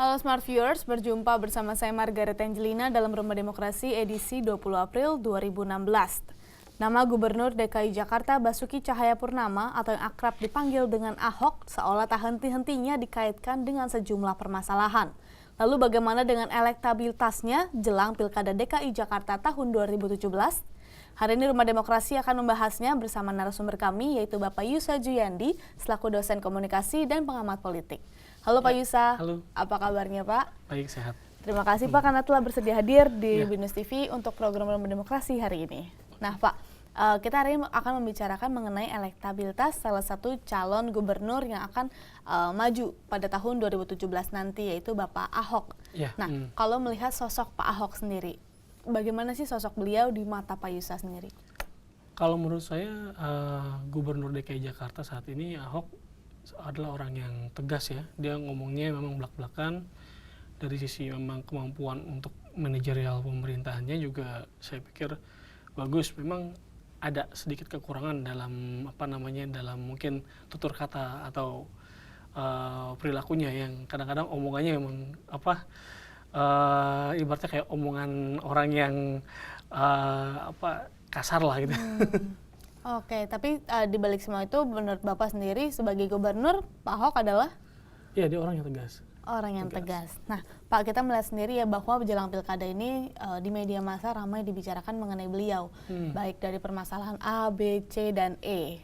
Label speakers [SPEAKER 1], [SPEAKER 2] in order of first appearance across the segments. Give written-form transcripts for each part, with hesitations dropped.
[SPEAKER 1] Halo Smart Viewers, berjumpa bersama saya Margaret Angelina dalam Rumah Demokrasi edisi 20 April 2016. Nama Gubernur DKI Jakarta Basuki Cahayapurnama atau yang akrab dipanggil dengan Ahok seolah tak henti-hentinya dikaitkan dengan sejumlah permasalahan. Lalu bagaimana dengan elektabilitasnya jelang Pilkada DKI Jakarta tahun 2017? Hari ini Rumah Demokrasi akan membahasnya bersama narasumber kami yaitu Bapak Yusa Juyandi selaku dosen komunikasi dan pengamat politik. Halo Pak Yusa,
[SPEAKER 2] halo.
[SPEAKER 1] Apa kabarnya Pak?
[SPEAKER 2] Baik, sehat.
[SPEAKER 1] Terima kasih Pak karena telah bersedia hadir di BINUS TV untuk program Rumah Demokrasi hari ini. Nah Pak, kita hari ini akan membicarakan mengenai elektabilitas salah satu calon gubernur yang akan maju pada tahun 2017 nanti yaitu Bapak Ahok. Nah, kalau melihat sosok Pak Ahok sendiri, bagaimana sih sosok beliau di mata Pak Yusa sendiri?
[SPEAKER 2] Kalau menurut saya Gubernur DKI Jakarta saat ini Ahok adalah orang yang tegas ya. Dia ngomongnya memang belak-belakan. Dari sisi memang kemampuan untuk manajerial pemerintahannya juga saya pikir bagus. Memang ada sedikit kekurangan dalam dalam mungkin tutur kata atau perilakunya yang kadang-kadang omongannya memang ibaratnya kayak omongan orang yang kasar lah gitu.
[SPEAKER 1] Oke, tapi di balik semua itu menurut Bapak sendiri sebagai gubernur, Pak Ahok adalah?
[SPEAKER 2] Iya, dia orang yang tegas.
[SPEAKER 1] Orang yang tegas. Nah, Pak, kita melihat sendiri ya bahwa jelang pilkada ini di media massa ramai dibicarakan mengenai beliau, baik dari permasalahan A, B, C, dan E.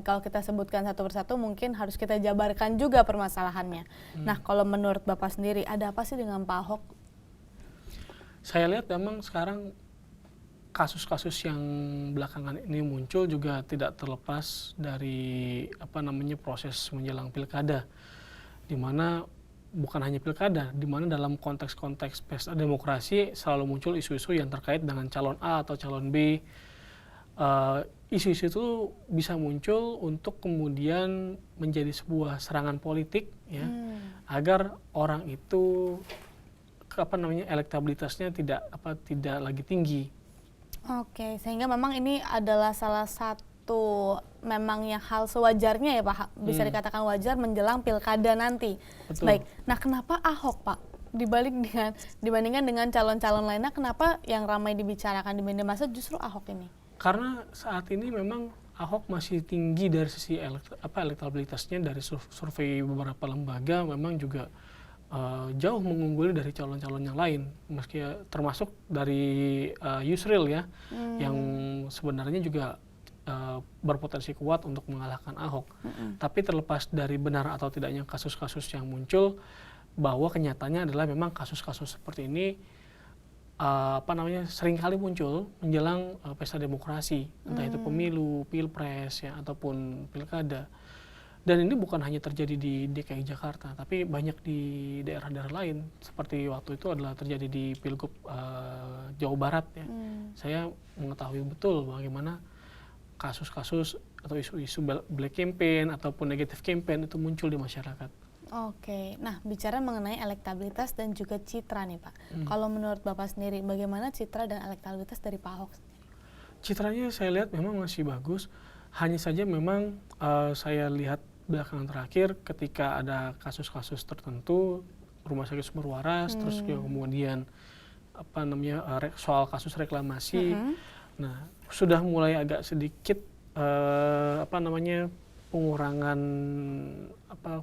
[SPEAKER 1] Kalau kita sebutkan satu persatu mungkin harus kita jabarkan juga permasalahannya. Nah, kalau menurut Bapak sendiri ada apa sih dengan Pak Ahok?
[SPEAKER 2] Saya lihat memang sekarang kasus-kasus yang belakangan ini muncul juga tidak terlepas dari proses menjelang pilkada, di mana bukan hanya pilkada, di mana dalam konteks-konteks pesta demokrasi selalu muncul isu-isu yang terkait dengan calon A atau calon B. Isu-isu itu bisa muncul untuk kemudian menjadi sebuah serangan politik, ya, agar orang itu elektabilitasnya tidak lagi tinggi.
[SPEAKER 1] Oke, sehingga memang ini adalah salah satu memang yang hal sewajarnya ya Pak, bisa dikatakan wajar menjelang pilkada nanti.
[SPEAKER 2] Betul.
[SPEAKER 1] Baik, nah kenapa Ahok Pak? Dibandingkan dengan calon-calon lainnya, kenapa yang ramai dibicarakan di media massa justru Ahok ini?
[SPEAKER 2] Karena saat ini memang Ahok masih tinggi dari sisi elektabilitasnya. Dari survei beberapa lembaga memang juga jauh mengungguli dari calon-calon yang lain, meski termasuk dari Yusril ya, yang sebenarnya juga berpotensi kuat untuk mengalahkan Ahok. Tapi terlepas dari benar atau tidaknya kasus-kasus yang muncul, bahwa kenyataannya adalah memang kasus-kasus seperti ini seringkali muncul menjelang pesta demokrasi, entah itu pemilu, pilpres ya, ataupun pilkada. Dan ini bukan hanya terjadi di DKI Jakarta, tapi banyak di daerah-daerah lain. Seperti waktu itu adalah terjadi di Pilgub Jawa Barat ya. Saya mengetahui betul bagaimana kasus-kasus atau isu-isu black campaign ataupun negative campaign itu muncul di masyarakat.
[SPEAKER 1] Oke, nah bicara mengenai elektabilitas dan juga citra nih Pak. Kalau menurut Bapak sendiri, bagaimana citra dan elektabilitas dari Pak Ahok?
[SPEAKER 2] Citranya saya lihat memang masih bagus. Hanya saja memang saya lihat belakangan terakhir ketika ada kasus-kasus tertentu, Rumah Sakit Sumber Waras, terus kemudian soal kasus reklamasi, nah sudah mulai agak sedikit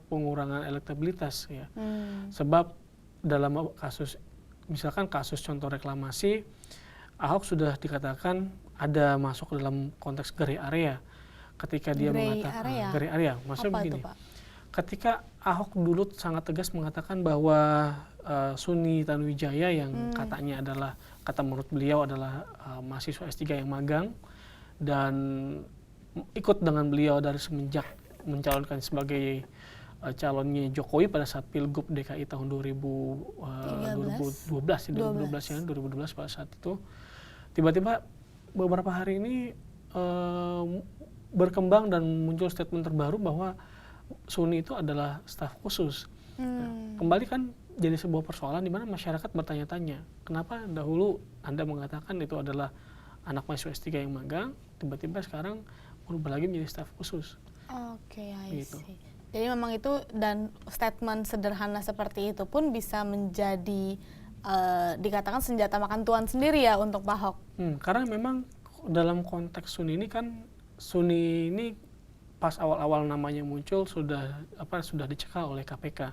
[SPEAKER 2] pengurangan elektabilitas ya. Sebab dalam kasus, misalkan kasus contoh reklamasi, Ahok sudah dikatakan ada masuk dalam konteks gray area. Ketika dia mengatakan gray area, maksudnya begini. Ketika Ahok dulu sangat tegas mengatakan bahwa Suni Tanuwijaya yang katanya adalah, kata menurut beliau adalah mahasiswa S3 yang magang dan ikut dengan beliau dari semenjak mencalonkan sebagai calonnya Jokowi pada saat Pilgub DKI tahun 2012 pada saat itu. Tiba-tiba beberapa hari ini berkembang dan muncul statement terbaru bahwa Suni itu adalah staf khusus. Kembali kan jadi sebuah persoalan di mana masyarakat bertanya-tanya, kenapa dahulu Anda mengatakan itu adalah anak mahasiswa S3 yang magang, tiba-tiba sekarang berubah lagi menjadi staf khusus.
[SPEAKER 1] Oke, I see. Jadi memang itu, dan statement sederhana seperti itu pun bisa menjadi dikatakan senjata makan tuan sendiri ya untuk Pak Ahok.
[SPEAKER 2] Karena memang dalam konteks Suni ini kan, Suni ini pas awal-awal namanya muncul sudah dicekal oleh KPK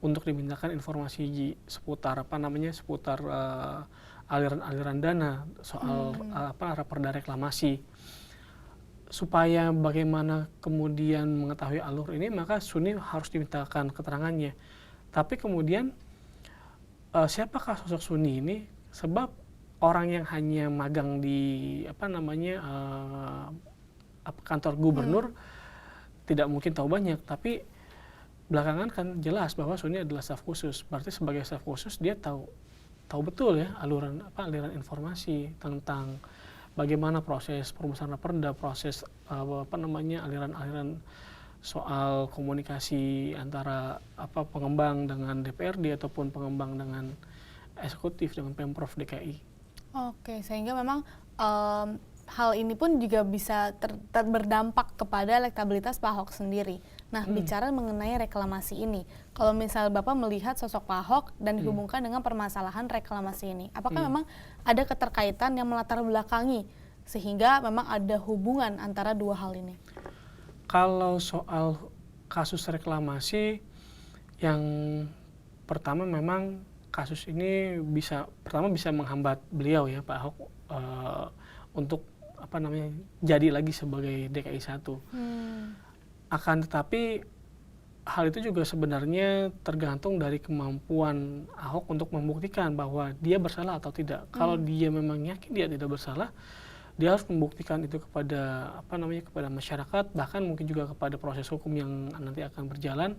[SPEAKER 2] untuk dimintakan informasi seputar aliran-aliran dana soal raperda reklamasi. Supaya bagaimana kemudian mengetahui alur ini, maka Suni harus dimintakan keterangannya. Tapi kemudian siapakah sosok Suni ini? Sebab orang yang hanya magang di kantor gubernur tidak mungkin tahu banyak. Tapi belakangan kan jelas bahwa Suni adalah staf khusus. Berarti sebagai staf khusus dia tahu betul ya aliran informasi tentang bagaimana proses perumusan raperda, proses aliran-aliran soal komunikasi antara pengembang dengan DPRD ataupun pengembang dengan eksekutif dengan Pemprov DKI.
[SPEAKER 1] Oke, sehingga memang hal ini pun juga bisa berdampak kepada elektabilitas Pak Ahok sendiri. Nah, bicara mengenai reklamasi ini, kalau misal Bapak melihat sosok Pak Ahok dan dihubungkan dengan permasalahan reklamasi ini, apakah memang ada keterkaitan yang melatar belakangi sehingga memang ada hubungan antara dua hal ini?
[SPEAKER 2] Kalau soal kasus reklamasi, yang pertama memang kasus ini bisa menghambat beliau ya, Pak Ahok, untuk jadi lagi sebagai DKI 1. Akan tetapi hal itu juga sebenarnya tergantung dari kemampuan Ahok untuk membuktikan bahwa dia bersalah atau tidak. Kalau dia memang yakin dia tidak bersalah, dia harus membuktikan itu kepada kepada masyarakat, bahkan mungkin juga kepada proses hukum yang nanti akan berjalan.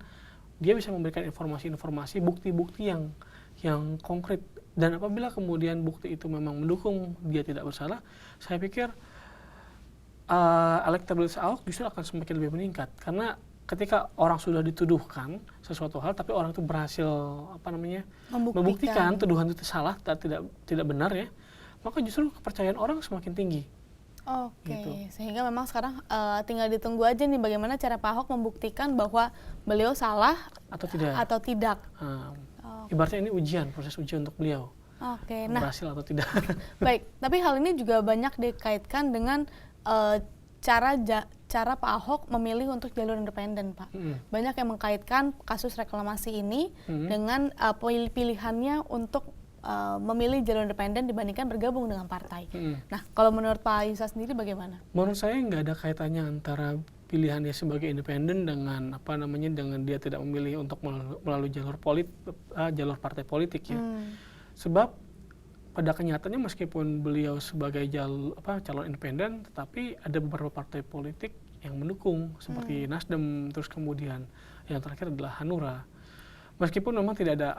[SPEAKER 2] Dia bisa memberikan informasi-informasi, bukti-bukti yang konkret. Dan apabila kemudian bukti itu memang mendukung dia tidak bersalah, saya pikir elektabilitas Ahok justru akan semakin lebih meningkat. Karena ketika orang sudah dituduhkan sesuatu hal, tapi orang itu berhasil membuktikan tuduhan itu salah, tidak benar ya, maka justru kepercayaan orang semakin tinggi.
[SPEAKER 1] Oke,
[SPEAKER 2] gitu.
[SPEAKER 1] Sehingga memang sekarang tinggal ditunggu aja nih bagaimana cara Pak Ahok membuktikan bahwa beliau salah
[SPEAKER 2] atau tidak. Ibaratnya ini proses ujian untuk beliau.
[SPEAKER 1] Oke,
[SPEAKER 2] berhasil atau tidak.
[SPEAKER 1] Baik, tapi hal ini juga banyak dikaitkan dengan cara Pak Ahok memilih untuk jalur independen, Pak. Banyak yang mengkaitkan kasus reklamasi ini dengan pilihannya untuk memilih jalur independen dibandingkan bergabung dengan partai. Nah, kalau menurut Pak Yusa sendiri bagaimana?
[SPEAKER 2] Menurut saya nggak ada kaitannya antara pilihannya sebagai independen dengan dengan dia tidak memilih untuk melalui jalur partai politik ya. Sebab pada kenyataannya meskipun beliau sebagai calon independen, tetapi ada beberapa partai politik yang mendukung seperti Nasdem, terus kemudian yang terakhir adalah Hanura. Meskipun memang tidak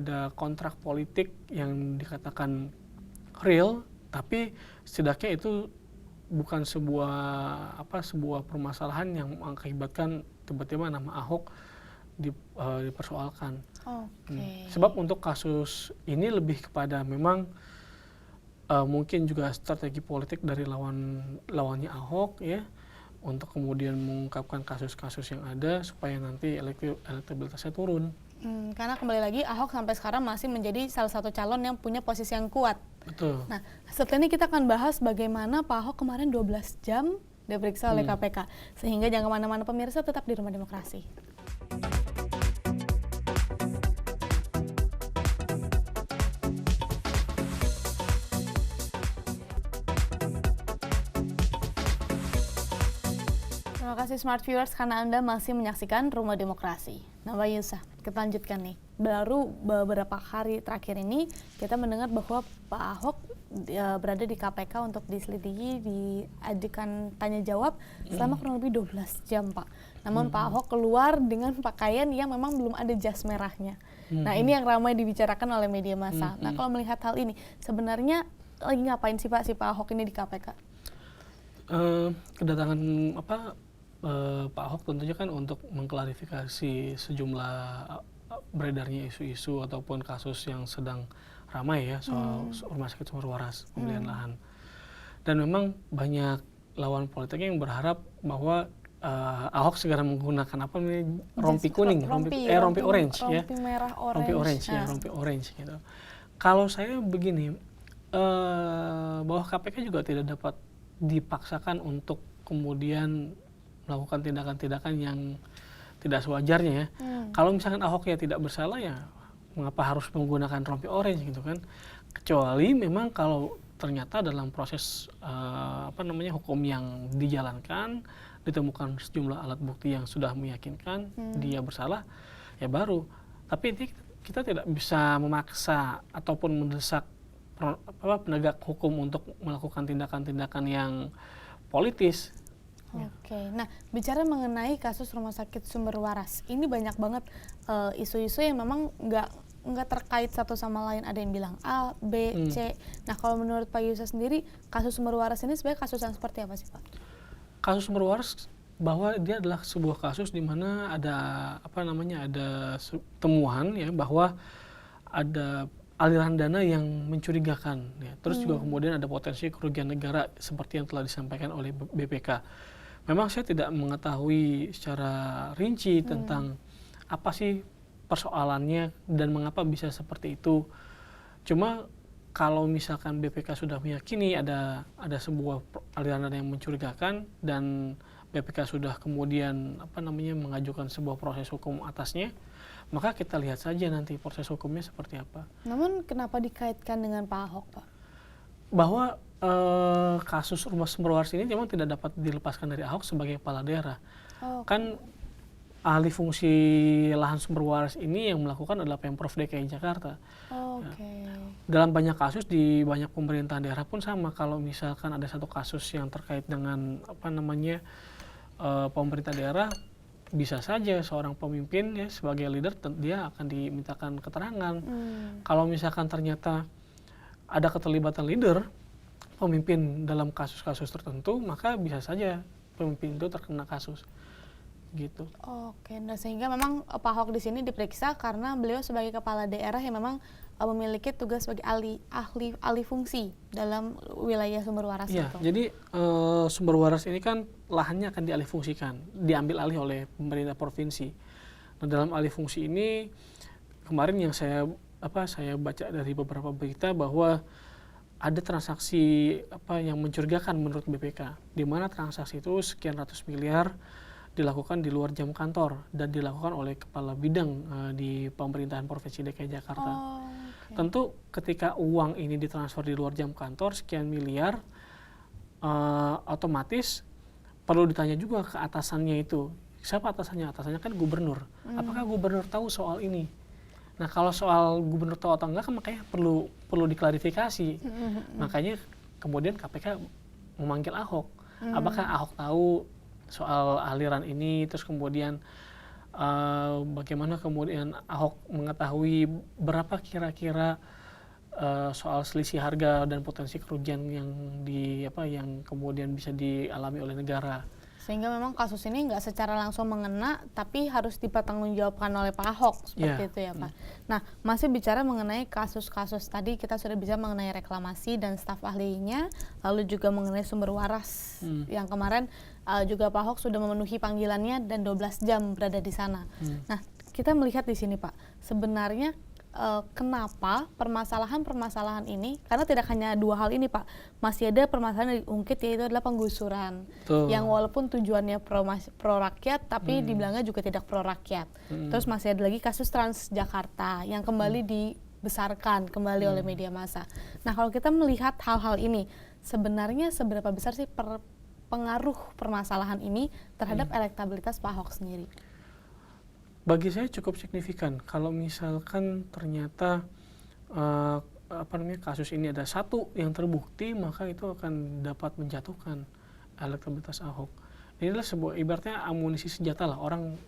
[SPEAKER 2] ada kontrak politik yang dikatakan real, tapi setidaknya itu bukan sebuah permasalahan yang mengakibatkan tiba-tiba nama Ahok dipersoalkan. Sebab untuk kasus ini lebih kepada memang mungkin juga strategi politik dari lawannya Ahok ya, untuk kemudian mengungkapkan kasus-kasus yang ada supaya nanti elektabilitasnya turun.
[SPEAKER 1] Karena kembali lagi Ahok sampai sekarang masih menjadi salah satu calon yang punya posisi yang kuat.
[SPEAKER 2] Betul.
[SPEAKER 1] Nah, setelah ini kita akan bahas bagaimana Pak Ahok kemarin 12 jam diperiksa oleh KPK. Sehingga jangan kemana-mana pemirsa, tetap di Rumah Demokrasi. Terima kasih Smart Viewers karena Anda masih menyaksikan Rumah Demokrasi. Nah, Pak Yusa, kita lanjutkan nih. Baru beberapa hari terakhir ini kita mendengar bahwa Pak Ahok berada di KPK untuk diselidiki, diajukan tanya jawab selama kurang lebih 12 jam, Pak. Namun Pak Ahok keluar dengan pakaian yang memang belum ada jas merahnya. Nah, ini yang ramai dibicarakan oleh media massa. Nah, kalau melihat hal ini, sebenarnya lagi ngapain sih Pak Ahok ini di KPK?
[SPEAKER 2] Kedatangan Pak Ahok tentunya kan untuk mengklarifikasi sejumlah beredarnya isu-isu ataupun kasus yang sedang ramai ya soal Rumah Sakit Sumber Waras, pembelian lahan. Dan memang banyak lawan politik yang berharap bahwa Ahok segera menggunakan apa namanya rompi kuning, rompi orange ya,
[SPEAKER 1] rompi merah orange,
[SPEAKER 2] rompi orange ya, rompi orange gitu. Kalau saya begini, bahwa KPK juga tidak dapat dipaksakan untuk kemudian melakukan tindakan-tindakan yang tidak sewajarnya ya. Kalau misalkan Ahok ya tidak bersalah ya, mengapa harus menggunakan rompi orange gitu kan? Kecuali memang kalau ternyata dalam proses hukum yang dijalankan ditemukan sejumlah alat bukti yang sudah meyakinkan dia bersalah, ya baru. Tapi ini kita tidak bisa memaksa ataupun mendesak penegak hukum untuk melakukan tindakan-tindakan yang politis.
[SPEAKER 1] Oke, nah bicara mengenai kasus Rumah Sakit Sumber Waras, ini banyak banget isu-isu yang memang nggak terkait satu sama lain. Ada yang bilang A, B, C. Nah kalau menurut Pak Yusuf sendiri, kasus Sumber Waras ini sebenarnya kasus yang seperti apa sih Pak?
[SPEAKER 2] Kasus Sumber Waras bahwa dia adalah sebuah kasus di mana ada temuan ya bahwa ada aliran dana yang mencurigakan ya. Terus juga kemudian ada potensi kerugian negara seperti yang telah disampaikan oleh BPK. Memang saya tidak mengetahui secara rinci tentang apa sih persoalannya dan mengapa bisa seperti itu. Cuma kalau misalkan BPK sudah meyakini ada sebuah aliran dana yang mencurigakan dan BPK sudah kemudian mengajukan sebuah proses hukum atasnya, maka kita lihat saja nanti proses hukumnya seperti apa.
[SPEAKER 1] Namun kenapa dikaitkan dengan Pak Ahok, Pak?
[SPEAKER 2] Bahwa kasus Rumah Sumber Waras ini memang tidak dapat dilepaskan dari Ahok sebagai kepala daerah. Kan ahli fungsi lahan sumber waras ini yang melakukan adalah Pemprov DKI Jakarta. Dalam banyak kasus di banyak pemerintahan daerah pun sama. Kalau misalkan ada satu kasus yang terkait dengan pemerintah daerah, bisa saja seorang pemimpin ya sebagai leader dia akan dimintakan keterangan. Kalau misalkan ternyata ada keterlibatan leader pemimpin dalam kasus-kasus tertentu, maka bisa saja pemimpin itu terkena kasus. Gitu.
[SPEAKER 1] Oke, nah sehingga memang Pak Ahok di sini diperiksa karena beliau sebagai kepala daerah yang memang memiliki tugas sebagai ahli fungsi dalam wilayah sumber waras
[SPEAKER 2] ya,
[SPEAKER 1] itu.
[SPEAKER 2] Jadi sumber waras ini kan lahannya akan dialih fungsikan, diambil alih oleh pemerintah provinsi. Nah, dalam alih fungsi ini kemarin yang saya baca dari beberapa berita bahwa ada transaksi yang mencurigakan menurut BPK, di mana transaksi itu sekian ratus miliar dilakukan di luar jam kantor dan dilakukan oleh kepala bidang di pemerintahan Provinsi DKI Jakarta. Tentu ketika uang ini ditransfer di luar jam kantor sekian miliar, otomatis perlu ditanya juga ke atasannya itu. Siapa atasannya? Atasannya kan gubernur. Apakah gubernur tahu soal ini? Nah kalau soal gubernur tahu atau enggak kan makanya perlu diklarifikasi. Makanya kemudian KPK memanggil Ahok. Apakah Ahok tahu soal aliran ini, terus kemudian bagaimana kemudian Ahok mengetahui berapa kira-kira soal selisih harga dan potensi kerugian yang kemudian bisa dialami oleh negara.
[SPEAKER 1] Sehingga memang kasus ini nggak secara langsung mengena, tapi harus dipertanggungjawabkan oleh Pak Ahok seperti itu ya Pak. Nah, masih bicara mengenai kasus-kasus tadi, kita sudah bicara mengenai reklamasi dan staf ahlinya, lalu juga mengenai sumber waras yang kemarin juga Pak Ahok sudah memenuhi panggilannya dan 12 jam berada di sana. Nah, kita melihat di sini Pak, sebenarnya kenapa permasalahan-permasalahan ini, karena tidak hanya dua hal ini Pak, masih ada permasalahan yang diungkit yaitu adalah penggusuran. Yang walaupun tujuannya pro rakyat tapi dibilangnya juga tidak pro rakyat. Terus masih ada lagi kasus Transjakarta yang kembali dibesarkan kembali oleh media massa. Nah kalau kita melihat hal-hal ini, sebenarnya seberapa besar sih pengaruh permasalahan ini terhadap elektabilitas Pak Ahok sendiri?
[SPEAKER 2] Bagi saya cukup signifikan kalau misalkan ternyata kasus ini ada satu yang terbukti, maka itu akan dapat menjatuhkan elektabilitas Ahok. Ini adalah sebuah ibaratnya amunisi senjata lah, orang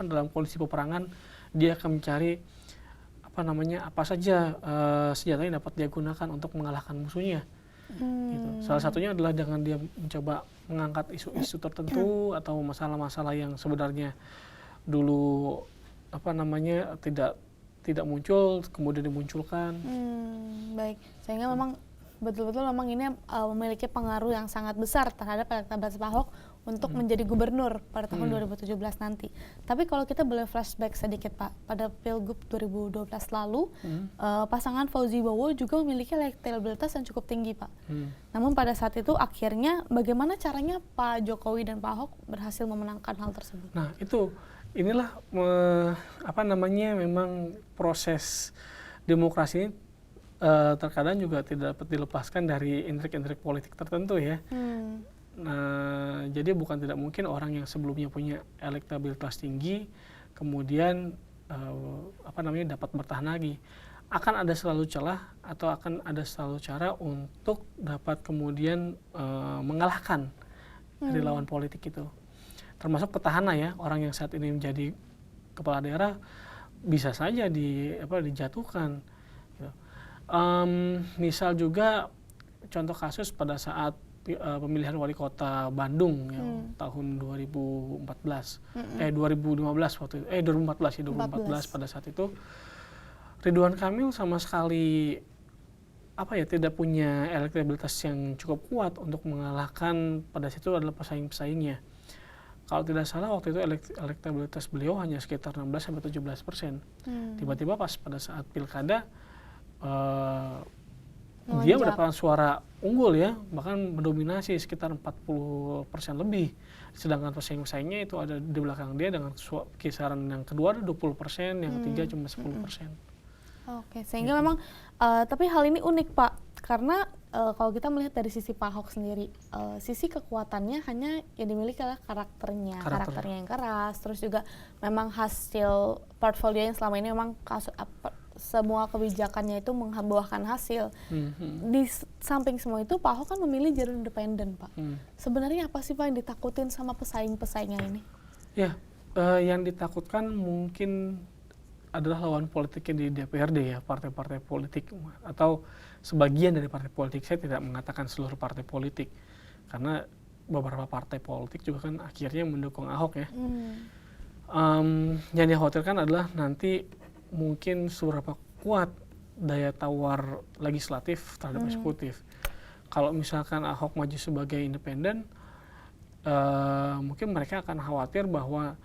[SPEAKER 2] dalam kondisi peperangan dia akan mencari apa saja senjata yang dapat dia gunakan untuk mengalahkan musuhnya. Gitu. Salah satunya adalah dengan dia mencoba mengangkat isu-isu tertentu atau masalah-masalah yang sebenarnya dulu tidak muncul kemudian dimunculkan.
[SPEAKER 1] Baik, sehingga memang betul-betul memang ini memiliki pengaruh yang sangat besar terhadap elektabilitas Pak Ahok untuk menjadi gubernur pada tahun 2017 nanti. Tapi kalau kita boleh flashback sedikit Pak, pada Pilgub 2012 lalu, pasangan Fauzi Bowo juga memiliki elektabilitas yang cukup tinggi Pak. Namun pada saat itu akhirnya bagaimana caranya Pak Jokowi dan Pak Ahok berhasil memenangkan hal tersebut?
[SPEAKER 2] Nah inilah memang proses demokrasi ini terkadang juga tidak dapat dilepaskan dari intrik-intrik politik tertentu ya. Nah, jadi bukan tidak mungkin orang yang sebelumnya punya elektabilitas tinggi kemudian dapat bertahan lagi. Akan ada selalu celah atau akan ada selalu cara untuk dapat kemudian mengalahkan dari lawan politik itu. Termasuk petahana ya, orang yang saat ini menjadi kepala daerah bisa saja dijatuhkan. Gitu. Misal juga contoh kasus pada saat pemilihan wali kota Bandung ya, tahun 2014 2015 waktu itu 2014 pada saat itu Ridwan Kamil sama sekali tidak punya elektabilitas yang cukup kuat untuk mengalahkan pada situ adalah pesaing-pesaingnya. Kalau tidak salah waktu itu elektabilitas beliau hanya sekitar 16-17%. Tiba-tiba pas pada saat pilkada dia mendapatkan suara unggul ya, bahkan mendominasi sekitar 40% lebih. Sedangkan pesaing-pesaingnya itu ada di belakang dia dengan kisaran yang kedua ada 20%, yang ketiga cuma 10%.
[SPEAKER 1] Oke, sehingga memang tapi hal ini unik Pak, karena kalau kita melihat dari sisi Pak Ahok sendiri, sisi kekuatannya hanya yang dimiliki adalah karakternya yang keras, terus juga memang hasil portfolio yang selama ini memang semua kebijakannya itu membuahkan hasil. Di samping semua itu, Pak Ahok kan memilih jalur independen, Pak. Sebenarnya apa sih Pak yang ditakutin sama pesaing-pesaingnya ini?
[SPEAKER 2] Ya, yang ditakutkan mungkin adalah lawan politiknya di DPRD ya, partai-partai politik atau sebagian dari partai politik. Saya tidak mengatakan seluruh partai politik, karena beberapa partai politik juga kan akhirnya mendukung Ahok ya. Yang dikhawatirkan adalah nanti mungkin seberapa kuat daya tawar legislatif terhadap eksekutif. Kalau misalkan Ahok maju sebagai independen, mungkin mereka akan khawatir bahwa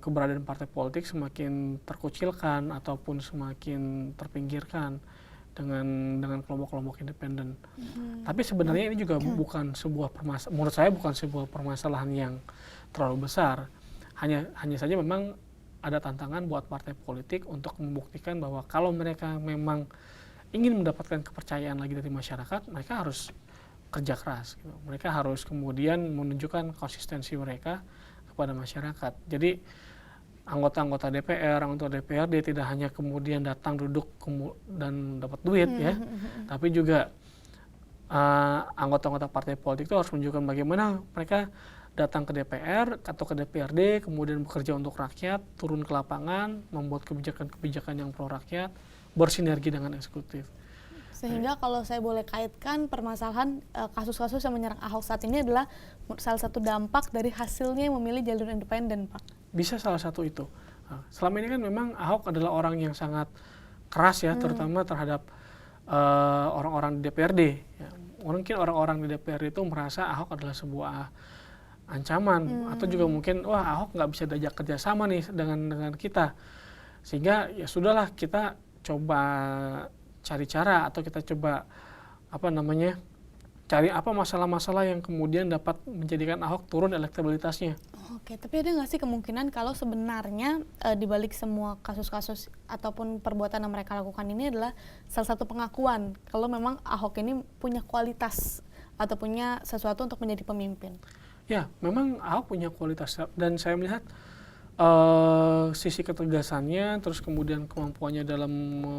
[SPEAKER 2] keberadaan partai politik semakin terkucilkan ataupun semakin terpinggirkan dengan kelompok-kelompok independen. Tapi sebenarnya ini juga bukan sebuah menurut saya bukan sebuah permasalahan yang terlalu besar. Hanya saja memang ada tantangan buat partai politik untuk membuktikan bahwa kalau mereka memang ingin mendapatkan kepercayaan lagi dari masyarakat, mereka harus kerja keras. Gitu. Mereka harus kemudian menunjukkan konsistensi mereka kepada masyarakat. Jadi anggota anggota DPRD tidak hanya kemudian datang duduk dan dapat duit ya, tapi juga anggota-anggota partai politik itu harus menunjukkan bagaimana mereka datang ke DPR atau ke DPRD, kemudian bekerja untuk rakyat, turun ke lapangan, membuat kebijakan-kebijakan yang pro rakyat, bersinergi dengan eksekutif.
[SPEAKER 1] Sehingga kalau saya boleh kaitkan permasalahan kasus-kasus yang menyerang Ahok saat ini adalah salah satu dampak dari hasilnya memilih jalur independen, Pak.
[SPEAKER 2] Bisa salah satu itu. Selama ini kan memang Ahok adalah orang yang sangat keras ya, terutama terhadap orang-orang di DPRD. Ya. Mungkin orang-orang di DPRD itu merasa Ahok adalah sebuah ancaman atau juga mungkin Ahok nggak bisa diajak kerjasama nih dengan kita, sehingga ya sudahlah kita coba cari cara atau kita coba cari apa masalah-masalah yang kemudian dapat menjadikan Ahok turun elektabilitasnya.
[SPEAKER 1] Oke, tapi ada nggak sih kemungkinan kalau sebenarnya dibalik semua kasus-kasus ataupun perbuatan yang mereka lakukan ini adalah salah satu pengakuan kalau memang Ahok ini punya kualitas atau punya sesuatu untuk menjadi pemimpin?
[SPEAKER 2] Ya, memang Ahok punya kualitas dan saya melihat sisi ketegasannya, terus kemudian kemampuannya dalam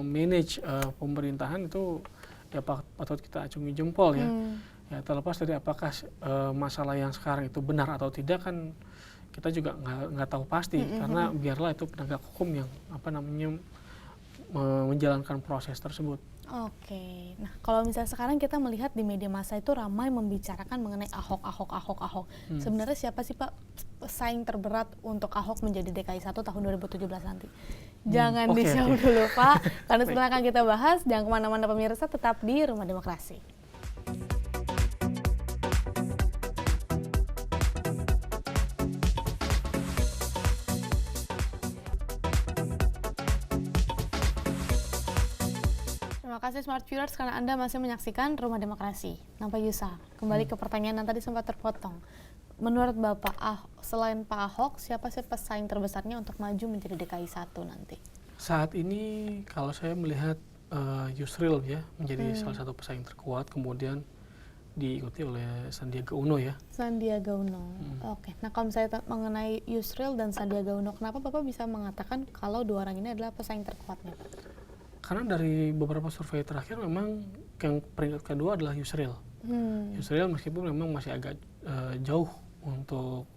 [SPEAKER 2] manage pemerintahan itu ya patut kita acungi jempol ya. Ya terlepas dari apakah masalah yang sekarang itu benar atau tidak kan kita juga nggak tahu pasti karena biarlah itu penegak hukum yang menjalankan proses tersebut.
[SPEAKER 1] Oke, nah kalau misalnya sekarang kita melihat di media massa itu ramai membicarakan mengenai Ahok. Sebenarnya siapa sih Pak pesaing terberat untuk Ahok menjadi DKI 1 tahun 2017 nanti? Jangan dijawab dulu Pak, karena setelah akan kita bahas, jangan kemana-mana pemirsa, tetap di Rumah Demokrasi. Terima kasih Smart Viewers karena Anda masih menyaksikan Rumah Demokrasi. Nah Pak Yusa, kembali ke pertanyaan yang tadi sempat terpotong. Menurut Bapak, selain Pak Ahok, siapa sih pesaing terbesarnya untuk maju menjadi DKI 1 nanti?
[SPEAKER 2] Saat ini kalau saya melihat Yusril ya menjadi salah satu pesaing terkuat, kemudian diikuti oleh Sandiaga Uno ya.
[SPEAKER 1] Sandiaga Uno. Oke. Nah kalau misalnya mengenai Yusril dan Sandiaga Uno, kenapa Bapak bisa mengatakan kalau dua orang ini adalah pesaing terkuatnya, Pak?
[SPEAKER 2] Karena dari beberapa survei terakhir memang yang peringkat kedua adalah Yusril. Yusril meskipun memang masih agak jauh untuk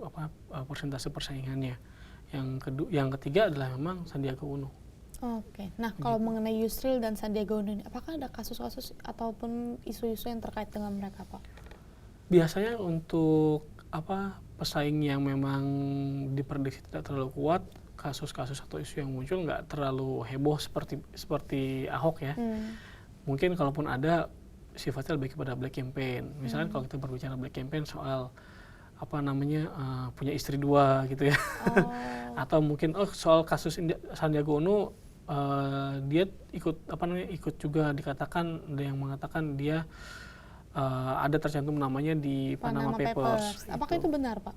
[SPEAKER 2] persentase persaingannya. Yang ketiga adalah memang Sandiaga Uno.
[SPEAKER 1] Oke. Nah kalau mengenai Yusril dan Sandiaga Uno ini, apakah ada kasus-kasus ataupun isu-isu yang terkait dengan mereka, Pak?
[SPEAKER 2] Biasanya untuk pesaing yang memang diprediksi tidak terlalu kuat, kasus-kasus atau isu yang muncul nggak terlalu heboh seperti Ahok ya. Mungkin kalaupun ada sifatnya lebih kepada black campaign. Misalnya kalau kita berbicara black campaign soal punya istri dua gitu ya. Atau mungkin soal kasus Sandiaga Uno, dia ikut juga dikatakan, ada yang mengatakan dia ada tercantum namanya di Panama Papers.
[SPEAKER 1] Apakah itu benar, Pak?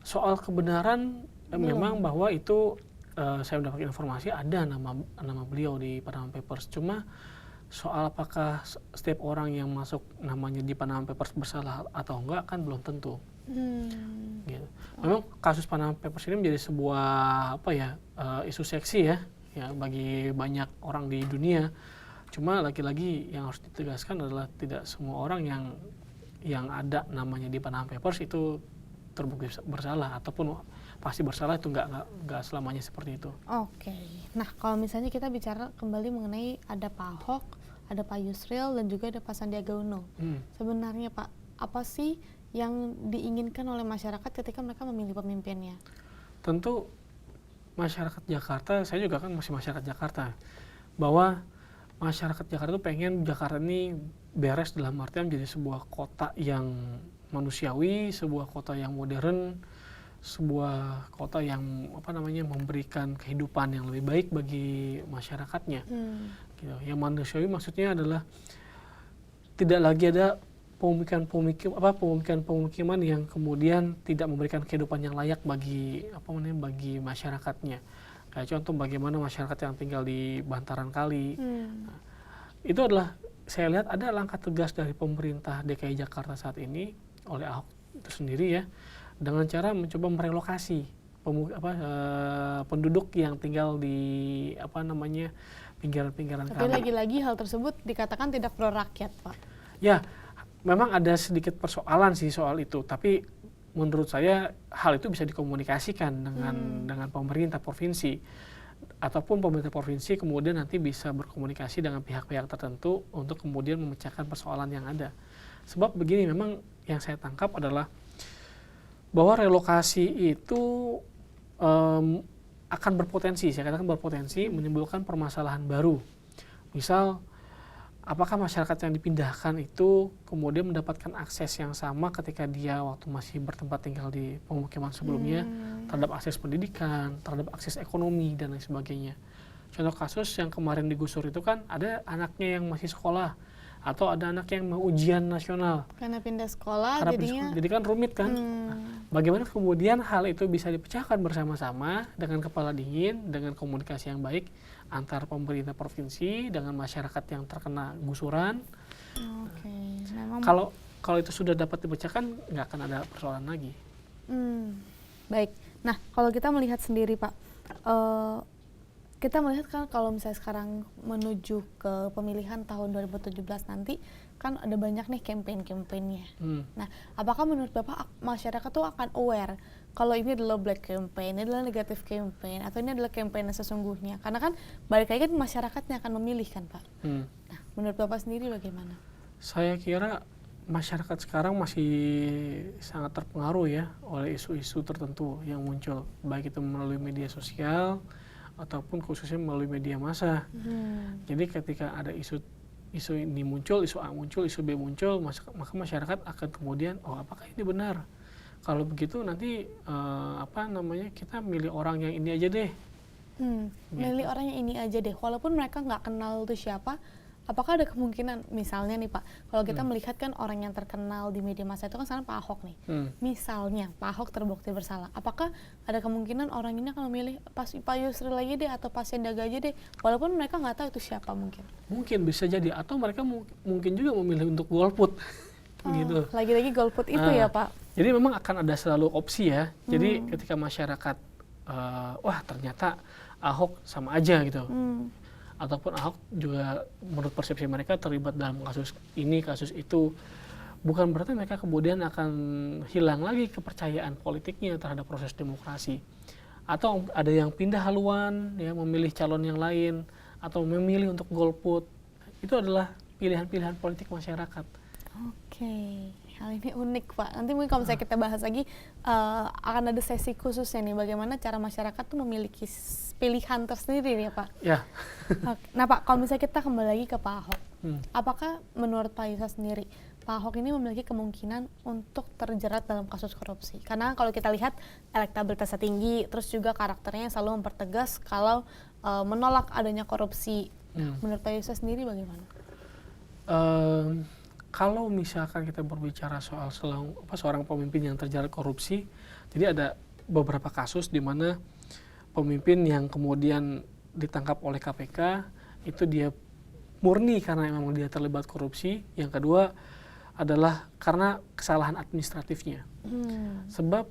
[SPEAKER 2] Soal kebenaran memang bahwa itu saya mendapatkan informasi ada nama beliau di Panama Papers. Cuma soal apakah setiap orang yang masuk namanya di Panama Papers bersalah atau enggak kan belum tentu. Gitu. Memang kasus Panama Papers ini menjadi sebuah isu seksi ya bagi banyak orang di dunia. Cuma lagi-lagi yang harus ditegaskan adalah tidak semua orang yang ada namanya di Panama Papers itu terbukti bersalah ataupun pasti bersalah, itu nggak selamanya seperti itu.
[SPEAKER 1] Oke. Nah kalau misalnya kita bicara kembali mengenai ada Pak Ahok, ada Pak Yusril dan juga ada Pak Sandiaga Uno. Sebenarnya Pak, apa sih yang diinginkan oleh masyarakat ketika mereka memilih pemimpinnya?
[SPEAKER 2] Tentu masyarakat Jakarta, saya juga kan masih masyarakat Jakarta, bahwa masyarakat Jakarta itu pengen Jakarta ini beres dalam artian menjadi sebuah kota yang manusiawi, sebuah kota yang modern, sebuah kota yang memberikan kehidupan yang lebih baik bagi masyarakatnya. Gitu. Yang manusiawi maksudnya adalah tidak lagi ada pemukiman yang kemudian tidak memberikan kehidupan yang layak bagi masyarakatnya. Kayak contoh bagaimana masyarakat yang tinggal di bantaran kali. Nah, itu adalah saya lihat ada langkah tegas dari pemerintah DKI Jakarta saat ini oleh Ahok itu sendiri ya, dengan cara mencoba merelokasi penduduk yang tinggal di pinggiran-pinggiran kali.
[SPEAKER 1] Tapi lagi-lagi hal tersebut dikatakan tidak pro rakyat, Pak.
[SPEAKER 2] Ya, memang ada sedikit persoalan sih soal itu, tapi menurut saya hal itu bisa dikomunikasikan dengan pemerintah provinsi, ataupun pemerintah provinsi kemudian nanti bisa berkomunikasi dengan pihak-pihak tertentu untuk kemudian memecahkan persoalan yang ada. Sebab begini, memang yang saya tangkap adalah bahwa relokasi itu akan berpotensi, saya katakan berpotensi menimbulkan permasalahan baru. Misal, apakah masyarakat yang dipindahkan itu kemudian mendapatkan akses yang sama ketika dia waktu masih bertempat tinggal di pemukiman sebelumnya, terhadap akses pendidikan, terhadap akses ekonomi, dan lain sebagainya. Contoh kasus yang kemarin digusur itu kan ada anaknya yang masih sekolah, atau ada anak yang mau ujian nasional.
[SPEAKER 1] Karena pindah sekolah,
[SPEAKER 2] jadi kan rumit kan. Nah, bagaimana kemudian hal itu bisa dipecahkan bersama-sama dengan kepala dingin, dengan komunikasi yang baik antar pemerintah provinsi dengan masyarakat yang terkena gusuran. Kalau itu sudah dapat dipecahkan, nggak akan ada persoalan lagi.
[SPEAKER 1] Baik. Nah, kalau kita melihat sendiri Pak, kita melihat kan kalau misalnya sekarang menuju ke pemilihan tahun 2017 nanti kan ada banyak nih campaign-campaignnya. Nah, apakah menurut Bapak masyarakat tuh akan aware kalau ini adalah black campaign, ini adalah negatif campaign, atau ini adalah campaign yang sesungguhnya? Karena kan balik lagi kan masyarakatnya akan memilih kan Pak. Nah, menurut Bapak sendiri bagaimana?
[SPEAKER 2] Saya kira masyarakat sekarang masih sangat terpengaruh ya oleh isu-isu tertentu yang muncul, baik itu melalui media sosial ataupun khususnya melalui media massa. Jadi ketika ada isu ini muncul, isu A muncul, isu B muncul, maka masyarakat akan kemudian, apakah ini benar? Kalau begitu nanti kita milih orang yang ini aja deh.
[SPEAKER 1] Milih orang yang ini aja deh, walaupun mereka nggak kenal itu siapa, Apakah ada kemungkinan, misalnya nih Pak, kalau kita melihat kan orang yang terkenal di media massa itu kan sekarang Pak Ahok nih. Misalnya Pak Ahok terbukti bersalah, apakah ada kemungkinan orang ini akan memilih Pak Yusril aja deh atau Pak Sandiaga aja deh, walaupun mereka nggak tahu itu siapa mungkin?
[SPEAKER 2] Mungkin bisa jadi, atau mereka mungkin juga memilih untuk golput. Gitu.
[SPEAKER 1] Lagi-lagi golput itu ya Pak?
[SPEAKER 2] Jadi memang akan ada selalu opsi ya. Jadi ketika masyarakat, wah ternyata Ahok sama aja gitu. Ataupun Ahok juga menurut persepsi mereka terlibat dalam kasus ini, kasus itu. Bukan berarti mereka kemudian akan hilang lagi kepercayaan politiknya terhadap proses demokrasi. Atau ada yang pindah haluan, ya, memilih calon yang lain, atau memilih untuk golput. Itu adalah pilihan-pilihan politik masyarakat.
[SPEAKER 1] Oke, hal ini unik Pak. Nanti mungkin kalau misalnya kita bahas lagi, akan ada sesi khususnya nih, bagaimana cara masyarakat tuh memiliki pilihan tersendiri ya Pak.
[SPEAKER 2] Ya.
[SPEAKER 1] Nah Pak, kalau misalnya kita kembali lagi ke Pak Ahok, apakah menurut Pak Yusa sendiri, Pak Ahok ini memiliki kemungkinan untuk terjerat dalam kasus korupsi? Karena kalau kita lihat elektabilitasnya tinggi, terus juga karakternya selalu mempertegas kalau menolak adanya korupsi. Menurut Pak Yusa sendiri bagaimana?
[SPEAKER 2] Kalau misalkan kita berbicara soal seorang pemimpin yang terjerat korupsi, jadi ada beberapa kasus di mana pemimpin yang kemudian ditangkap oleh KPK itu dia murni karena memang dia terlibat korupsi. Yang kedua adalah karena kesalahan administratifnya. Sebab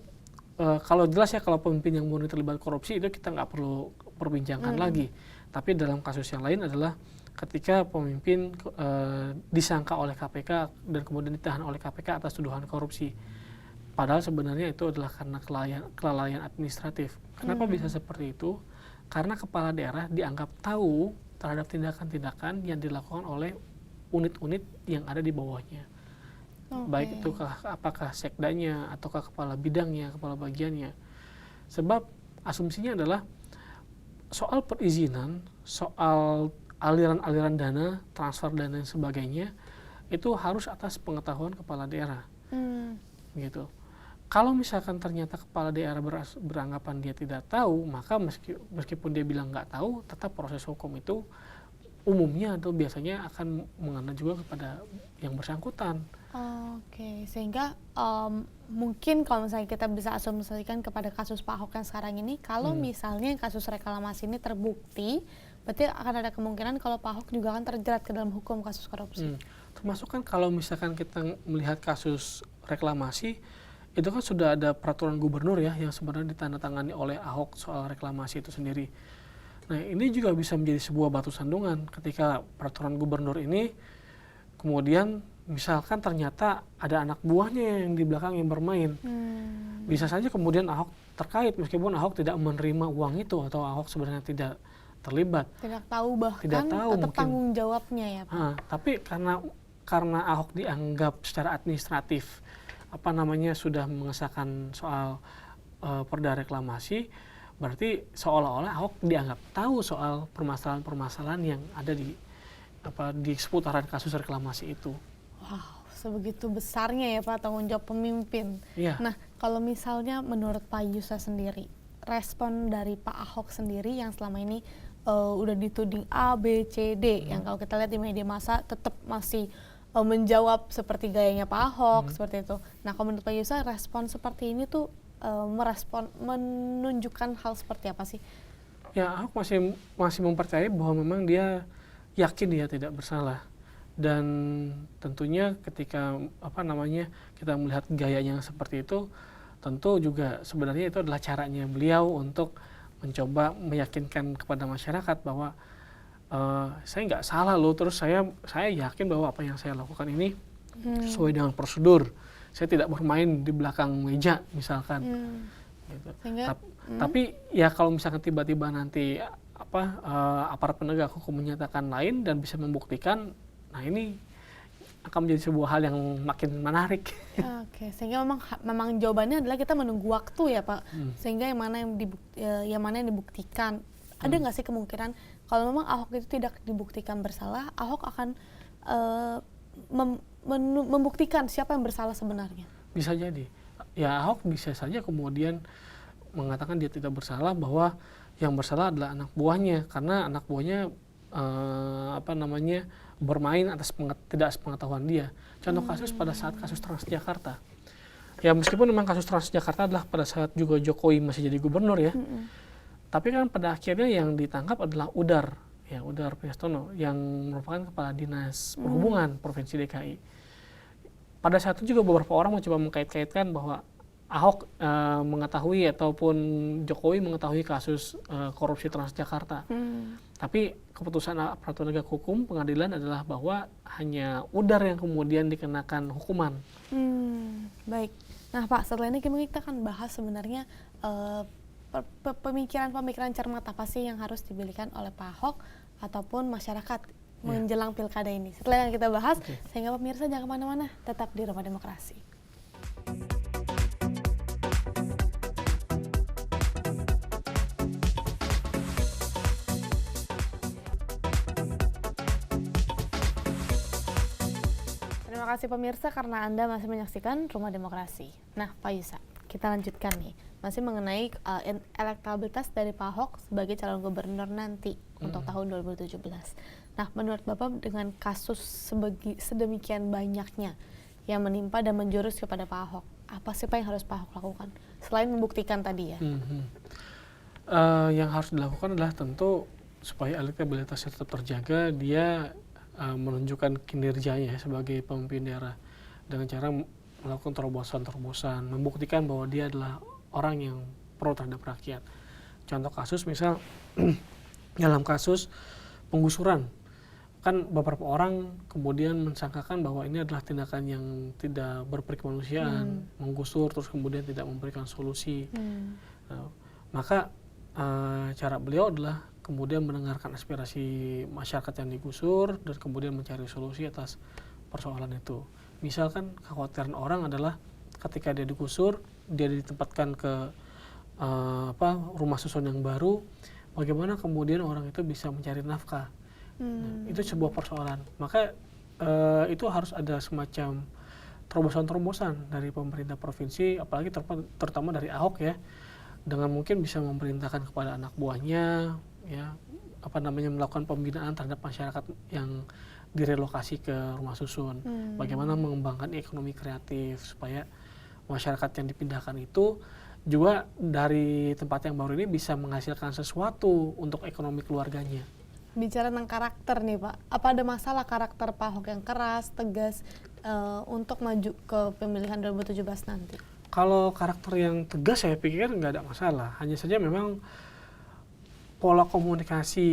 [SPEAKER 2] kalau jelas ya, kalau pemimpin yang murni terlibat korupsi itu kita nggak perlu perbincangkan lagi. Tapi dalam kasus yang lain adalah ketika pemimpin disangka oleh KPK dan kemudian ditahan oleh KPK atas tuduhan korupsi. Padahal sebenarnya itu adalah karena kelalaian administratif. Kenapa bisa seperti itu? Karena kepala daerah dianggap tahu terhadap tindakan-tindakan yang dilakukan oleh unit-unit yang ada di bawahnya. Baik itu apakah sekdanya, ataukah kepala bidangnya, kepala bagiannya. Sebab asumsinya adalah soal perizinan, soal aliran-aliran dana, transfer dana dan sebagainya, itu harus atas pengetahuan kepala daerah. Gitu. Kalau misalkan ternyata kepala daerah beranggapan dia tidak tahu, maka meskipun dia bilang nggak tahu, tetap proses hukum itu umumnya atau biasanya akan mengena juga kepada yang bersangkutan.
[SPEAKER 1] Oke, sehingga mungkin kalau misalnya kita bisa asumsikan kepada kasus Pak Ahok yang sekarang ini, kalau misalnya kasus reklamasi ini terbukti, berarti akan ada kemungkinan kalau Pak Ahok juga akan terjerat ke dalam hukum kasus korupsi.
[SPEAKER 2] Termasuk kan kalau misalkan kita melihat kasus reklamasi, itu kan sudah ada peraturan gubernur ya yang sebenarnya ditandatangani oleh Ahok soal reklamasi itu sendiri. Nah ini juga bisa menjadi sebuah batu sandungan ketika peraturan gubernur ini kemudian misalkan ternyata ada anak buahnya yang di belakang yang bermain. Bisa saja kemudian Ahok terkait meskipun Ahok tidak menerima uang itu atau Ahok sebenarnya tidak terlibat.
[SPEAKER 1] Tidak tahu bahkan
[SPEAKER 2] tidak tahu,
[SPEAKER 1] tetap
[SPEAKER 2] mungkin
[SPEAKER 1] tanggung jawabnya ya Pak.
[SPEAKER 2] Tapi karena Ahok dianggap secara administratif sudah mengesahkan soal perda reklamasi, berarti seolah-olah Ahok dianggap tahu soal permasalahan-permasalahan yang ada di seputaran kasus reklamasi itu.
[SPEAKER 1] Wow, sebegitu besarnya ya Pak tanggung jawab pemimpin.
[SPEAKER 2] Iya.
[SPEAKER 1] Nah, kalau misalnya menurut Pak Yusa sendiri, respon dari Pak Ahok sendiri yang selama ini udah dituding A, B, C, D, yang kalau kita lihat di media massa tetap masih menjawab seperti gayanya Pak Ahok, seperti itu. Nah, kalau menurut Pak Yusa, respon seperti ini tuh menunjukkan hal seperti apa sih?
[SPEAKER 2] Ya, Ahok masih mempercayai bahwa memang dia yakin dia tidak bersalah. Dan tentunya ketika kita melihat gayanya seperti itu, tentu juga sebenarnya itu adalah caranya beliau untuk mencoba meyakinkan kepada masyarakat bahwa saya nggak salah loh, terus saya yakin bahwa apa yang saya lakukan ini sesuai dengan prosedur. Saya tidak bermain di belakang meja misalkan. Gitu. Tapi ya kalau misalkan tiba-tiba nanti aparat penegak hukum menyatakan lain dan bisa membuktikan, nah ini akan menjadi sebuah hal yang makin menarik.
[SPEAKER 1] Oke, sehingga memang jawabannya adalah kita menunggu waktu ya Pak, sehingga yang mana yang dibuktikan. Ada nggak sih kemungkinan kalau memang Ahok itu tidak dibuktikan bersalah, Ahok akan membuktikan siapa yang bersalah sebenarnya? Bisa
[SPEAKER 2] jadi. Ya Ahok bisa saja kemudian mengatakan dia tidak bersalah, bahwa yang bersalah adalah anak buahnya, karena anak buahnya bermain atas tidak sepengetahuan dia. Contoh kasus pada saat kasus Transjakarta. Ya meskipun memang kasus Transjakarta adalah pada saat juga Jokowi masih jadi gubernur ya. Tapi kan pada akhirnya yang ditangkap adalah Udar Priyastono yang merupakan kepala dinas perhubungan Provinsi DKI. Pada saat itu juga beberapa orang mencoba mengkait-kaitkan bahwa Ahok mengetahui ataupun Jokowi mengetahui kasus korupsi Transjakarta. Tapi keputusan aparatur penegak hukum pengadilan adalah bahwa hanya Udar yang kemudian dikenakan hukuman.
[SPEAKER 1] Baik. Nah Pak, setelah ini kita akan bahas sebenarnya pemikiran cermat apa sih yang harus diberikan oleh Pak Ahok ataupun masyarakat menjelang pilkada ini. Setelah yang kita bahas, sehingga pemirsa jangan kemana-mana, tetap di Rumah Demokrasi. Terima kasih pemirsa karena Anda masih menyaksikan Rumah Demokrasi. Nah Pak Yusa, kita lanjutkan nih. Masih mengenai elektabilitas dari Pak Ahok sebagai calon gubernur nanti untuk tahun 2017. Nah, menurut Bapak dengan kasus sedemikian banyaknya yang menimpa dan menjurus kepada Pak Ahok, apa sih Pak yang harus Pak Ahok lakukan? Selain membuktikan tadi ya.
[SPEAKER 2] Yang harus dilakukan adalah tentu supaya elektabilitasnya tetap terjaga, dia menunjukkan kinerjanya sebagai pemimpin daerah dengan cara melakukan terobosan-terobosan, membuktikan bahwa dia adalah orang yang pro terhadap rakyat. Contoh kasus misal dalam kasus penggusuran, kan beberapa orang kemudian mensangkakan bahwa ini adalah tindakan yang tidak berperi kemanusiaan, menggusur terus kemudian tidak memberikan solusi. Maka cara beliau adalah kemudian mendengarkan aspirasi masyarakat yang digusur dan kemudian mencari solusi atas persoalan itu. Misalkan kekhawatiran orang adalah ketika dia digusur, dia ditempatkan ke rumah susun yang baru, bagaimana kemudian orang itu bisa mencari nafkah. Itu sebuah persoalan. Maka itu harus ada semacam terobosan-terobosan dari pemerintah provinsi, apalagi terutama dari Ahok ya, dengan mungkin bisa memerintahkan kepada anak buahnya, ya, melakukan pembinaan terhadap masyarakat yang direlokasi ke rumah susun. Bagaimana mengembangkan ekonomi kreatif supaya masyarakat yang dipindahkan itu juga dari tempat yang baru ini bisa menghasilkan sesuatu untuk ekonomi keluarganya.
[SPEAKER 1] Bicara tentang karakter nih Pak, apa ada masalah karakter Pak Ahok yang keras, tegas untuk maju ke pemilihan 2017 nanti?
[SPEAKER 2] Kalau karakter yang tegas saya pikir nggak ada masalah, hanya saja memang pola komunikasi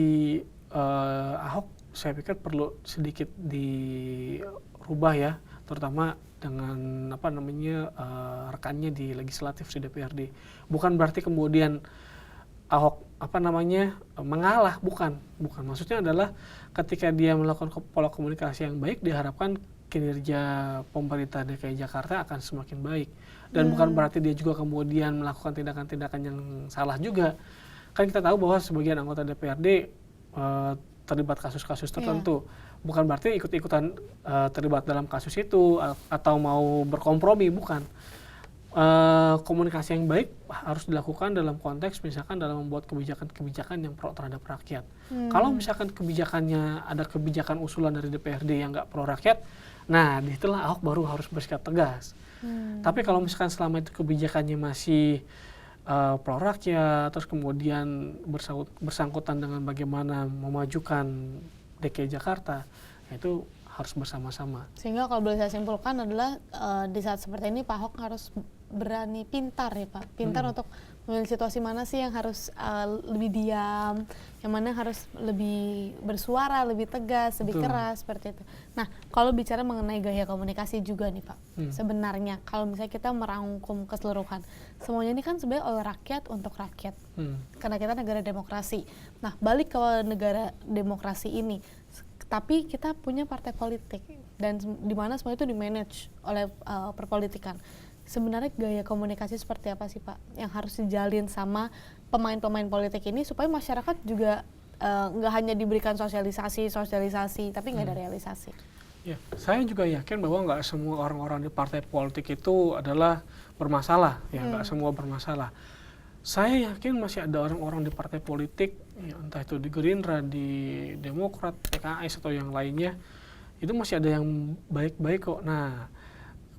[SPEAKER 2] Ahok saya pikir perlu sedikit dirubah ya, terutama dengan rekannya di legislatif di DPRD. Bukan berarti kemudian Ahok mengalah, bukan. Maksudnya adalah ketika dia melakukan pola komunikasi yang baik, diharapkan kinerja pemerintah DKI Jakarta akan semakin baik. Dan bukan berarti dia juga kemudian melakukan tindakan-tindakan yang salah juga. Kan kita tahu bahwa sebagian anggota DPRD terlibat kasus-kasus tertentu. Bukan berarti ikut-ikutan terlibat dalam kasus itu atau mau berkompromi, bukan. Komunikasi yang baik harus dilakukan dalam konteks misalkan dalam membuat kebijakan-kebijakan yang pro terhadap rakyat. Kalau misalkan kebijakannya ada kebijakan usulan dari DPRD yang nggak pro rakyat, nah disitulah Ahok baru harus bersikap tegas. Tapi kalau misalkan selama itu kebijakannya masih pro rakyat, terus kemudian bersangkutan dengan bagaimana memajukan DKI Jakarta, itu harus bersama-sama.
[SPEAKER 1] Sehingga kalau boleh saya simpulkan adalah di saat seperti ini Pak Ahok harus berani pintar ya Pak, pintar untuk memilih situasi mana sih yang harus lebih diam, yang mana harus lebih bersuara, lebih tegas, lebih keras, seperti itu. Nah, kalau bicara mengenai gaya komunikasi juga nih Pak, sebenarnya kalau misalnya kita merangkum keseluruhan, semuanya ini kan sebenarnya oleh rakyat untuk rakyat, karena kita negara demokrasi. Nah, balik ke negara demokrasi ini, tapi kita punya partai politik dan di mana semua itu di-manage oleh perpolitikan. Sebenarnya gaya komunikasi seperti apa sih Pak yang harus dijalin sama pemain-pemain politik ini supaya masyarakat juga nggak hanya diberikan sosialisasi tapi nggak ada realisasi?
[SPEAKER 2] Ya, saya juga yakin bahwa nggak semua orang-orang di partai politik itu adalah bermasalah, ya nggak semua bermasalah. Saya yakin masih ada orang-orang di partai politik, ya, entah itu di Gerindra, di Demokrat, PKS atau yang lainnya, itu masih ada yang baik-baik kok. Nah,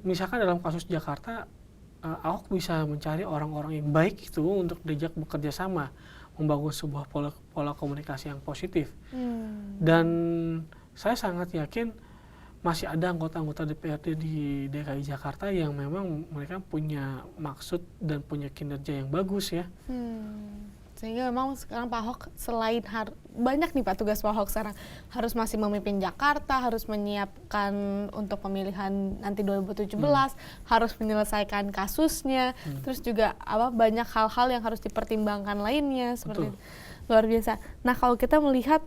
[SPEAKER 2] misalkan dalam kasus Jakarta, Ahok bisa mencari orang-orang yang baik itu untuk diajak bekerja sama, membangun sebuah pola komunikasi yang positif. Dan saya sangat yakin masih ada anggota-anggota DPRD di DKI Jakarta yang memang mereka punya maksud dan punya kinerja yang bagus ya.
[SPEAKER 1] Sehingga memang sekarang Pak Ahok selain banyak nih Pak tugas Pak Ahok sekarang, harus masih memimpin Jakarta, harus menyiapkan untuk pemilihan nanti 2017, harus menyelesaikan kasusnya, terus juga banyak hal-hal yang harus dipertimbangkan lainnya seperti itu. Luar biasa. Nah, kalau kita melihat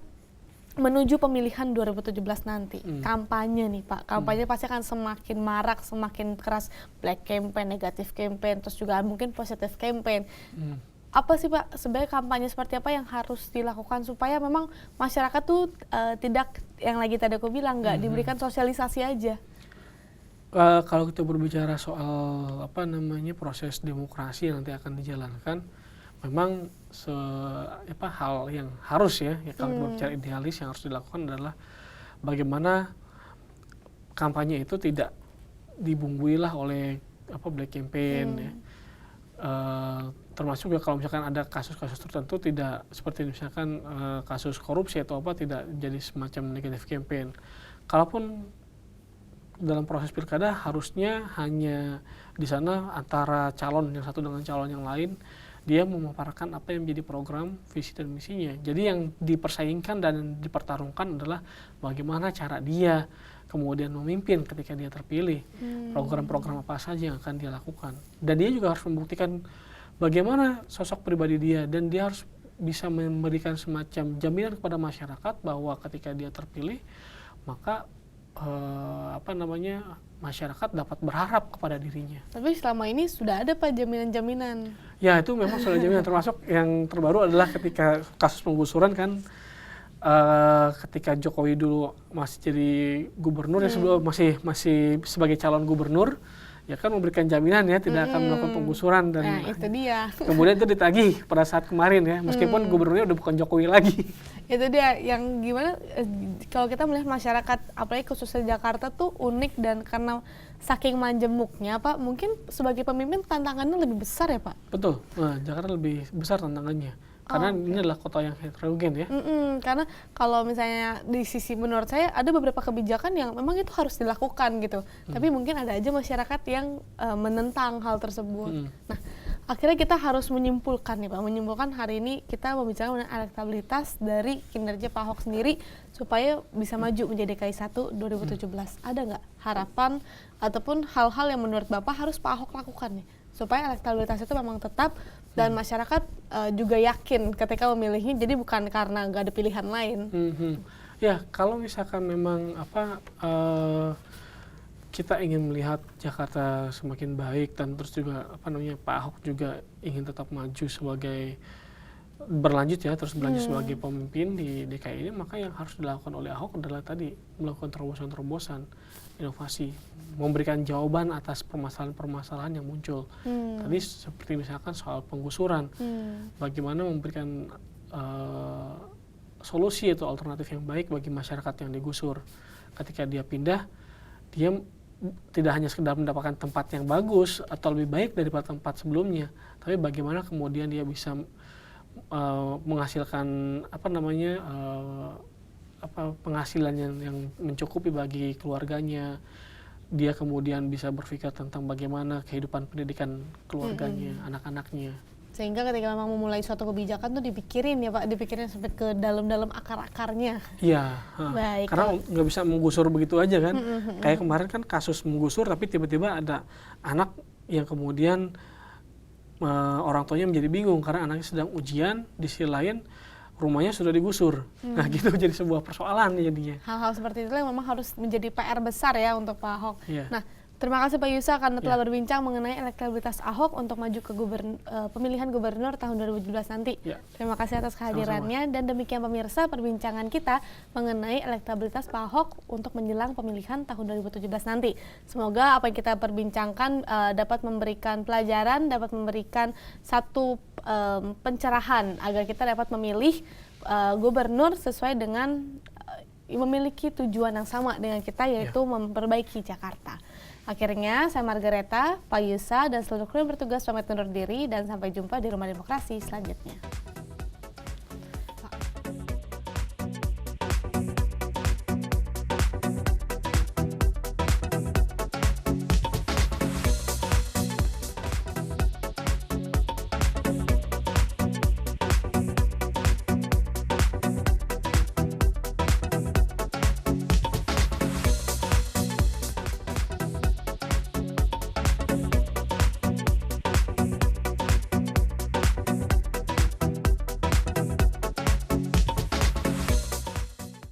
[SPEAKER 1] menuju pemilihan 2017 nanti, kampanye nih Pak, kampanye pasti akan semakin marak, semakin keras, black campaign, negatif campaign, terus juga mungkin positive campaign. Apa sih Pak sebenarnya kampanye seperti apa yang harus dilakukan supaya memang masyarakat tuh tidak yang lagi tadi aku bilang nggak diberikan sosialisasi aja?
[SPEAKER 2] Kalau kita berbicara soal proses demokrasi yang nanti akan dijalankan, memang hal yang harus ya kalau berbicara idealis yang harus dilakukan adalah bagaimana kampanye itu tidak dibungkuilah oleh black campaign ya. Termasuk ya kalau misalkan ada kasus-kasus tertentu tidak seperti misalkan kasus korupsi atau tidak jadi semacam negatif campaign. Kalaupun dalam proses pilkada harusnya hanya di sana antara calon yang satu dengan calon yang lain dia memaparkan apa yang menjadi program, visi dan misinya. Jadi yang dipersaingkan dan dipertarungkan adalah bagaimana cara dia kemudian memimpin ketika dia terpilih, program-program apa saja yang akan dia lakukan. Dan dia juga harus membuktikan bagaimana sosok pribadi dia, dan dia harus bisa memberikan semacam jaminan kepada masyarakat bahwa ketika dia terpilih, maka masyarakat dapat berharap kepada dirinya.
[SPEAKER 1] Tapi selama ini sudah ada Pak jaminan-jaminan.
[SPEAKER 2] Ya, itu memang sudah jaminan, termasuk yang terbaru adalah ketika kasus penggusuran kan, ketika Jokowi dulu masih jadi gubernur ya, sebelum masih sebagai calon gubernur, ya kan memberikan jaminan ya tidak akan melakukan penggusuran, dan
[SPEAKER 1] itu dia.
[SPEAKER 2] kemudian itu ditagih pada saat kemarin ya, meskipun gubernurnya udah bukan Jokowi lagi.
[SPEAKER 1] Itu dia yang gimana kalau kita melihat masyarakat apalagi khususnya Jakarta tuh unik, dan karena saking majemuknya Pak, mungkin sebagai pemimpin tantangannya lebih besar ya Pak?
[SPEAKER 2] Betul, Jakarta lebih besar tantangannya. Karena ini adalah kota yang heterogen ya.
[SPEAKER 1] Karena kalau misalnya di sisi menurut saya ada beberapa kebijakan yang memang itu harus dilakukan gitu. Tapi mungkin ada aja masyarakat yang menentang hal tersebut. Nah, akhirnya kita harus menyimpulkan nih Pak. Menyimpulkan hari ini kita membicarakan mengenai elektabilitas dari kinerja Pak Ahok sendiri supaya bisa maju menjadi DKI 1 2017. Ada nggak harapan ataupun hal-hal yang menurut Bapak harus Pak Ahok lakukan nih supaya elektabilitas itu memang tetap dan masyarakat juga yakin ketika memilihnya, jadi bukan karena nggak ada pilihan lain.
[SPEAKER 2] Ya, kalau misalkan memang kita ingin melihat Jakarta semakin baik, dan terus juga Pak Ahok juga ingin tetap maju sebagai berlanjut sebagai pemimpin di DKI ini, maka yang harus dilakukan oleh Ahok adalah tadi melakukan terobosan-terobosan, inovasi, memberikan jawaban atas permasalahan-permasalahan yang muncul. Tadi seperti misalkan soal penggusuran, bagaimana memberikan solusi atau alternatif yang baik bagi masyarakat yang digusur. Ketika dia pindah, dia tidak hanya sekedar mendapatkan tempat yang bagus atau lebih baik daripada tempat sebelumnya, tapi bagaimana kemudian dia bisa menghasilkan penghasilan yang mencukupi bagi keluarganya. Dia kemudian bisa berpikir tentang bagaimana kehidupan pendidikan keluarganya, anak-anaknya.
[SPEAKER 1] Sehingga ketika memang memulai suatu kebijakan tuh dipikirin ya Pak, dipikirin sampai ke dalam-dalam akar-akarnya.
[SPEAKER 2] Iya, karena nggak bisa menggusur begitu aja kan. Kayak kemarin kan kasus menggusur, tapi tiba-tiba ada anak yang kemudian orang tuanya menjadi bingung karena anaknya sedang ujian, di sisi lain rumahnya sudah digusur. Nah gitu, jadi sebuah persoalan jadinya.
[SPEAKER 1] Hal-hal seperti itu yang memang harus menjadi PR besar ya untuk Pak Ahok.
[SPEAKER 2] Yeah.
[SPEAKER 1] Nah, Terima kasih Pak Yusa karena telah berbincang mengenai elektabilitas Ahok untuk maju ke pemilihan gubernur tahun 2017 nanti. Terima kasih atas kehadirannya. Dan demikian pemirsa perbincangan kita mengenai elektabilitas Pak Ahok untuk menjelang pemilihan tahun 2017 nanti. Semoga apa yang kita perbincangkan dapat memberikan pelajaran, dapat memberikan satu pencerahan agar kita dapat memilih gubernur sesuai dengan memiliki tujuan yang sama dengan kita, yaitu memperbaiki Jakarta. Akhirnya, saya Margareta, Pak Yusa, dan seluruh kru yang bertugas pamit undur diri dan sampai jumpa di Rumah Demokrasi selanjutnya.